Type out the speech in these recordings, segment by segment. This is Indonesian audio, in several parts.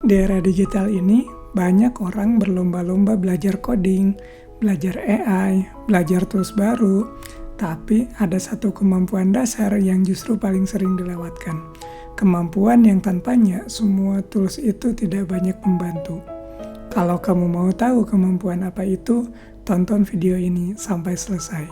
Di era digital ini, banyak orang berlomba-lomba belajar coding, belajar AI, belajar tools baru, tapi ada satu kemampuan dasar yang justru paling sering dilewatkan. Kemampuan yang tanpanya semua tools itu tidak banyak membantu. Kalau kamu mau tahu kemampuan apa itu, tonton video ini sampai selesai.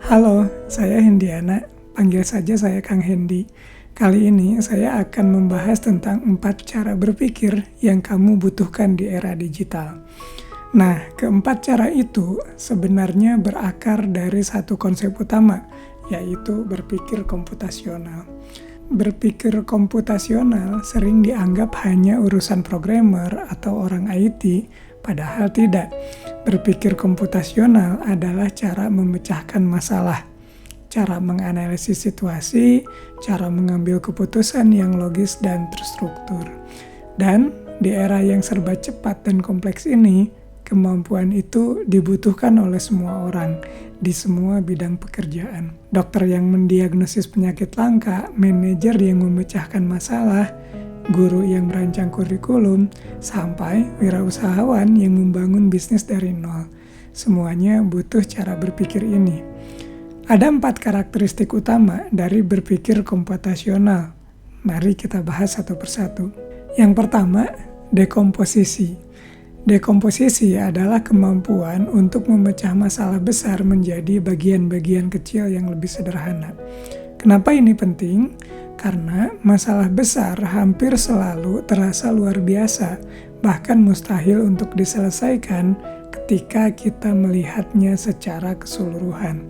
Halo, saya Hendiana, panggil saja saya Kang Hendi. Kali ini saya akan membahas tentang 4 cara berpikir yang kamu butuhkan di era digital. Nah, keempat cara itu sebenarnya berakar dari satu konsep utama, yaitu berpikir komputasional. Berpikir komputasional sering dianggap hanya urusan programmer atau orang IT, padahal tidak. Berpikir komputasional adalah cara memecahkan masalah, cara menganalisis situasi, cara mengambil keputusan yang logis dan terstruktur. Dan di era yang serba cepat dan kompleks ini, kemampuan itu dibutuhkan oleh semua orang di semua bidang pekerjaan. Dokter yang mendiagnosis penyakit langka, manajer yang memecahkan masalah, guru yang merancang kurikulum, sampai wirausahawan yang membangun bisnis dari nol. Semuanya butuh cara berpikir ini. Ada 4 karakteristik utama dari berpikir komputasional. Mari kita bahas satu persatu. Yang pertama, dekomposisi. Dekomposisi adalah kemampuan untuk memecah masalah besar menjadi bagian-bagian kecil yang lebih sederhana. Kenapa ini penting? Karena masalah besar hampir selalu terasa luar biasa, bahkan mustahil untuk diselesaikan ketika kita melihatnya secara keseluruhan.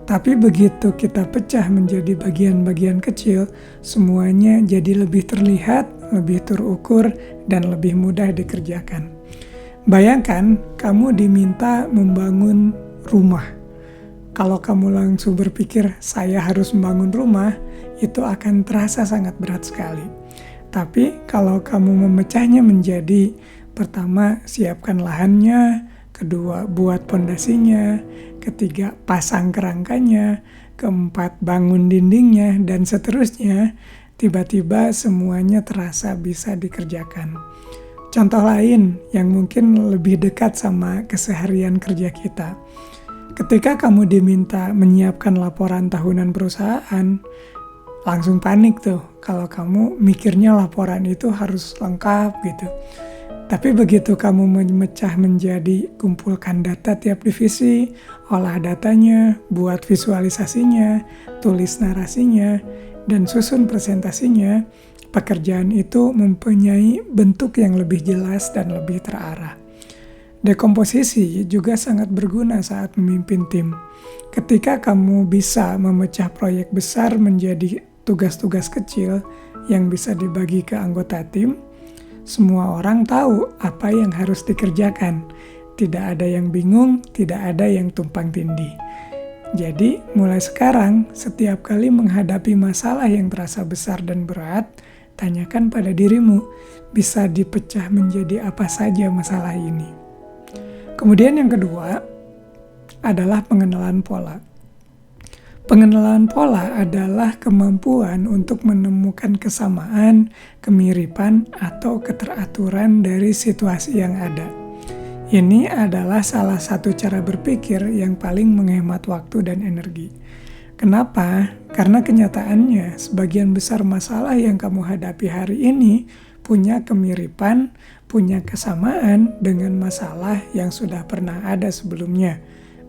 Tapi begitu kita pecah menjadi bagian-bagian kecil, semuanya jadi lebih terlihat, lebih terukur, dan lebih mudah dikerjakan. Bayangkan kamu diminta membangun rumah. Kalau kamu langsung berpikir, saya harus membangun rumah, itu akan terasa sangat berat sekali. Tapi kalau kamu memecahnya menjadi, pertama, siapkan lahannya, kedua, buat pondasinya, ketiga, pasang kerangkanya, keempat, bangun dindingnya, dan seterusnya, tiba-tiba semuanya terasa bisa dikerjakan. Contoh lain yang mungkin lebih dekat sama keseharian kerja kita. Ketika kamu diminta menyiapkan laporan tahunan perusahaan, langsung panik tuh kalau kamu mikirnya laporan itu harus lengkap gitu. Tapi begitu kamu memecah menjadi kumpulkan data tiap divisi, olah datanya, buat visualisasinya, tulis narasinya, dan susun presentasinya, pekerjaan itu mempunyai bentuk yang lebih jelas dan lebih terarah. Dekomposisi juga sangat berguna saat memimpin tim. Ketika kamu bisa memecah proyek besar menjadi tugas-tugas kecil yang bisa dibagi ke anggota tim, semua orang tahu apa yang harus dikerjakan. Tidak ada yang bingung, tidak ada yang tumpang tindih. Jadi, mulai sekarang, setiap kali menghadapi masalah yang terasa besar dan berat, tanyakan pada dirimu, bisa dipecah menjadi apa saja masalah ini. Kemudian yang kedua adalah pengenalan pola. Pengenalan pola adalah kemampuan untuk menemukan kesamaan, kemiripan, atau keteraturan dari situasi yang ada. Ini adalah salah satu cara berpikir yang paling menghemat waktu dan energi. Kenapa? Karena kenyataannya, sebagian besar masalah yang kamu hadapi hari ini punya kemiripan, punya kesamaan dengan masalah yang sudah pernah ada sebelumnya,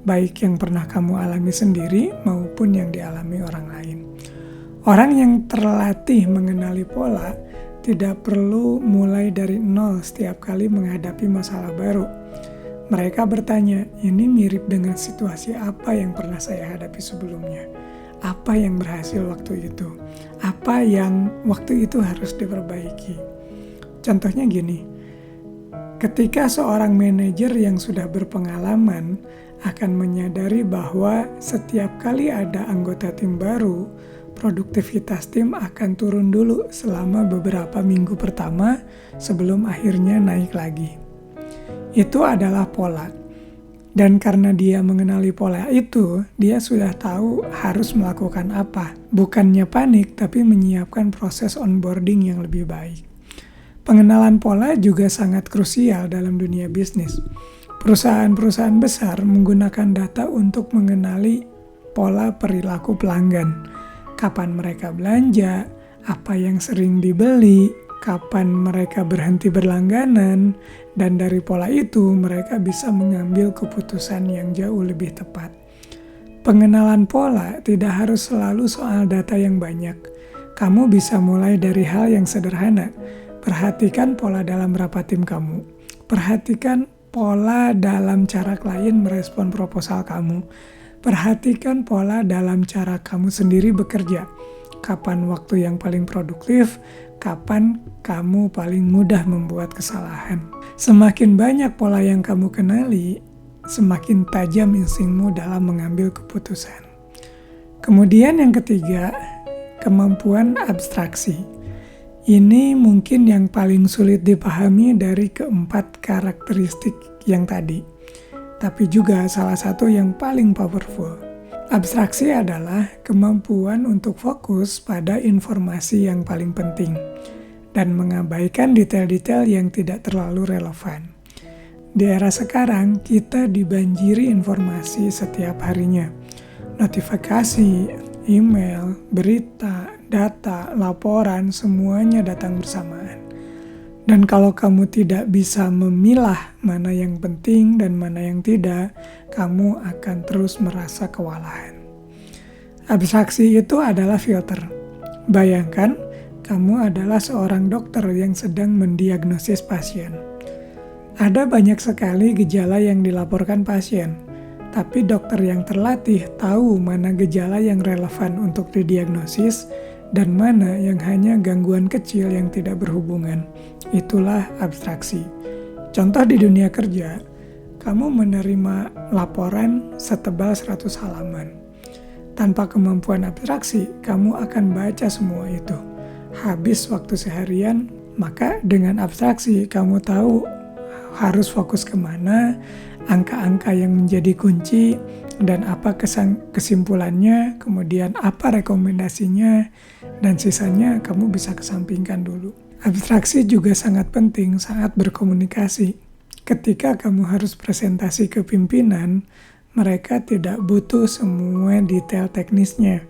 baik yang pernah kamu alami sendiri maupun yang dialami orang lain. Orang yang terlatih mengenali pola tidak perlu mulai dari nol setiap kali menghadapi masalah baru. Mereka bertanya, ini mirip dengan situasi apa yang pernah saya hadapi sebelumnya? Apa yang berhasil waktu itu? Apa yang waktu itu harus diperbaiki? Contohnya gini, ketika seorang manajer yang sudah berpengalaman akan menyadari bahwa setiap kali ada anggota tim baru, produktivitas tim akan turun dulu selama beberapa minggu pertama sebelum akhirnya naik lagi. Itu adalah pola. Dan karena dia mengenali pola itu, dia sudah tahu harus melakukan apa. Bukannya panik, tapi menyiapkan proses onboarding yang lebih baik. Pengenalan pola juga sangat krusial dalam dunia bisnis. Perusahaan-perusahaan besar menggunakan data untuk mengenali pola perilaku pelanggan. Kapan mereka belanja, apa yang sering dibeli, kapan mereka berhenti berlangganan, dan dari pola itu mereka bisa mengambil keputusan yang jauh lebih tepat. Pengenalan pola tidak harus selalu soal data yang banyak. Kamu bisa mulai dari hal yang sederhana. Perhatikan pola dalam rapat tim kamu. Perhatikan pola dalam cara klien merespon proposal kamu. Perhatikan pola dalam cara kamu sendiri bekerja. Kapan waktu yang paling produktif, kapan kamu paling mudah membuat kesalahan. Semakin banyak pola yang kamu kenali, semakin tajam instingmu dalam mengambil keputusan. Kemudian yang ketiga, kemampuan abstraksi. Ini mungkin yang paling sulit dipahami dari keempat karakteristik yang tadi, tapi juga salah satu yang paling powerful. Abstraksi adalah kemampuan untuk fokus pada informasi yang paling penting dan mengabaikan detail-detail yang tidak terlalu relevan. Di era sekarang, kita dibanjiri informasi setiap harinya. Notifikasi, email, berita, data, laporan, semuanya datang bersamaan. Dan kalau kamu tidak bisa memilah mana yang penting dan mana yang tidak, kamu akan terus merasa kewalahan. Abstraksi itu adalah filter. Bayangkan, kamu adalah seorang dokter yang sedang mendiagnosis pasien. Ada banyak sekali gejala yang dilaporkan pasien, tapi dokter yang terlatih tahu mana gejala yang relevan untuk didiagnosis dan mana yang hanya gangguan kecil yang tidak berhubungan. Itulah abstraksi. Contoh di dunia kerja, kamu menerima laporan setebal 100 halaman. Tanpa kemampuan abstraksi, kamu akan baca semua itu. Habis waktu seharian, maka dengan abstraksi kamu tahu harus fokus kemana, angka-angka yang menjadi kunci, dan apa kesimpulannya, kemudian apa rekomendasinya, dan sisanya kamu bisa kesampingkan dulu. Abstraksi juga sangat penting saat berkomunikasi. Ketika kamu harus presentasi ke pimpinan, mereka tidak butuh semua detail teknisnya.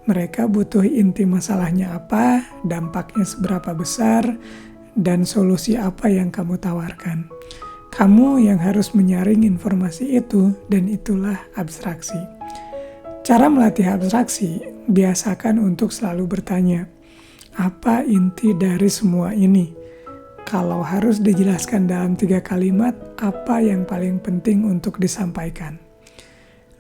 Mereka butuh inti masalahnya apa, dampaknya seberapa besar, dan solusi apa yang kamu tawarkan. Kamu yang harus menyaring informasi itu, dan itulah abstraksi. Cara melatih abstraksi, biasakan untuk selalu bertanya, apa inti dari semua ini? Kalau harus dijelaskan dalam 3 kalimat, apa yang paling penting untuk disampaikan?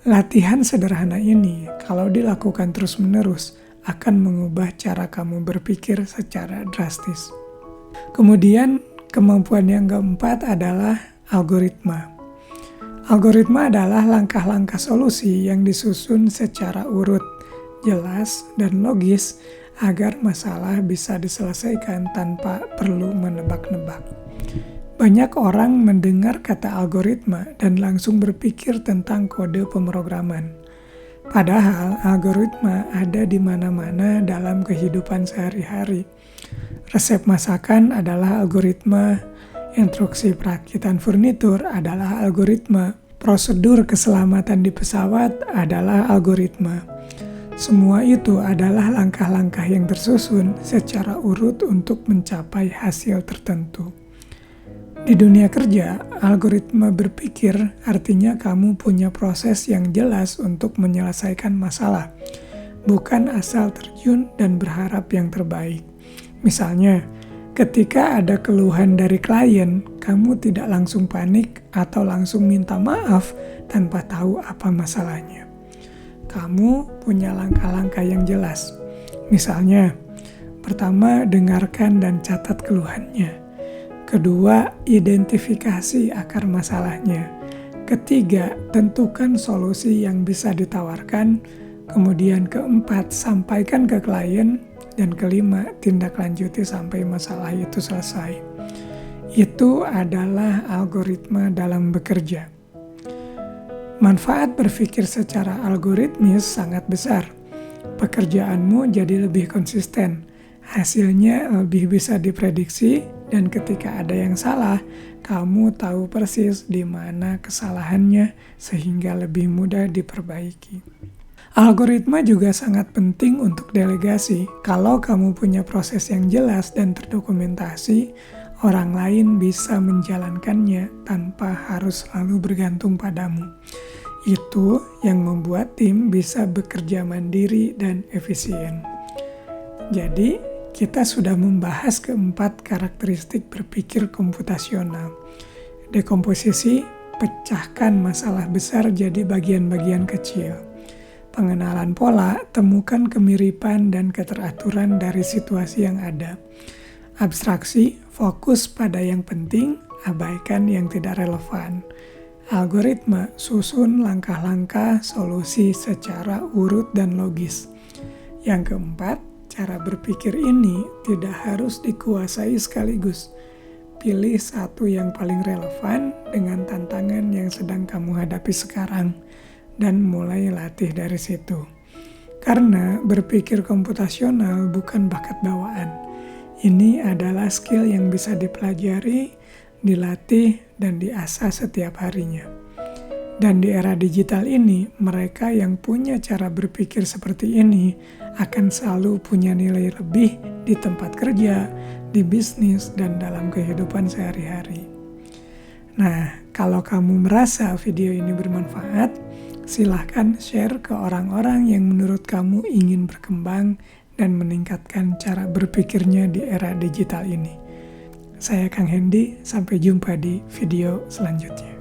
Latihan sederhana ini, kalau dilakukan terus-menerus, akan mengubah cara kamu berpikir secara drastis. Kemudian, kemampuan yang keempat adalah algoritma. Algoritma adalah langkah-langkah solusi yang disusun secara urut, jelas, dan logis agar masalah bisa diselesaikan tanpa perlu menebak-nebak. Banyak orang mendengar kata algoritma dan langsung berpikir tentang kode pemrograman. Padahal algoritma ada di mana-mana dalam kehidupan sehari-hari. Resep masakan adalah algoritma, instruksi perakitan furnitur adalah algoritma, prosedur keselamatan di pesawat adalah algoritma. Semua itu adalah langkah-langkah yang tersusun secara urut untuk mencapai hasil tertentu. Di dunia kerja, algoritma berpikir artinya kamu punya proses yang jelas untuk menyelesaikan masalah, bukan asal terjun dan berharap yang terbaik. Misalnya, ketika ada keluhan dari klien, kamu tidak langsung panik atau langsung minta maaf tanpa tahu apa masalahnya. Kamu punya langkah-langkah yang jelas. Misalnya, pertama, dengarkan dan catat keluhannya. Kedua, identifikasi akar masalahnya. Ketiga, tentukan solusi yang bisa ditawarkan. Kemudian keempat, sampaikan ke klien. Dan kelima, tindak lanjuti sampai masalah itu selesai. Itu adalah algoritma dalam bekerja. Manfaat berpikir secara algoritmis sangat besar. Pekerjaanmu jadi lebih konsisten, hasilnya lebih bisa diprediksi, dan ketika ada yang salah, kamu tahu persis di mana kesalahannya sehingga lebih mudah diperbaiki. Algoritma juga sangat penting untuk delegasi. Kalau kamu punya proses yang jelas dan terdokumentasi, orang lain bisa menjalankannya tanpa harus selalu bergantung padamu. Itu yang membuat tim bisa bekerja mandiri dan efisien. Jadi, kita sudah membahas keempat karakteristik berpikir komputasional. Dekomposisi, pecahkan masalah besar jadi bagian-bagian kecil. Pengenalan pola, temukan kemiripan dan keteraturan dari situasi yang ada. Abstraksi, fokus pada yang penting, abaikan yang tidak relevan. Algoritma, susun langkah-langkah solusi secara urut dan logis. Yang keempat, cara berpikir ini tidak harus dikuasai sekaligus. Pilih satu yang paling relevan dengan tantangan yang sedang kamu hadapi sekarang, dan mulai latih dari situ. Karena berpikir komputasional bukan bakat bawaan. Ini adalah skill yang bisa dipelajari, dilatih, dan diasah setiap harinya. Dan di era digital ini, mereka yang punya cara berpikir seperti ini akan selalu punya nilai lebih di tempat kerja, di bisnis, dan dalam kehidupan sehari-hari. Nah, kalau kamu merasa video ini bermanfaat, silahkan share ke orang-orang yang menurut kamu ingin berkembang dan meningkatkan cara berpikirnya di era digital ini. Saya Kang Hendy, sampai jumpa di video selanjutnya.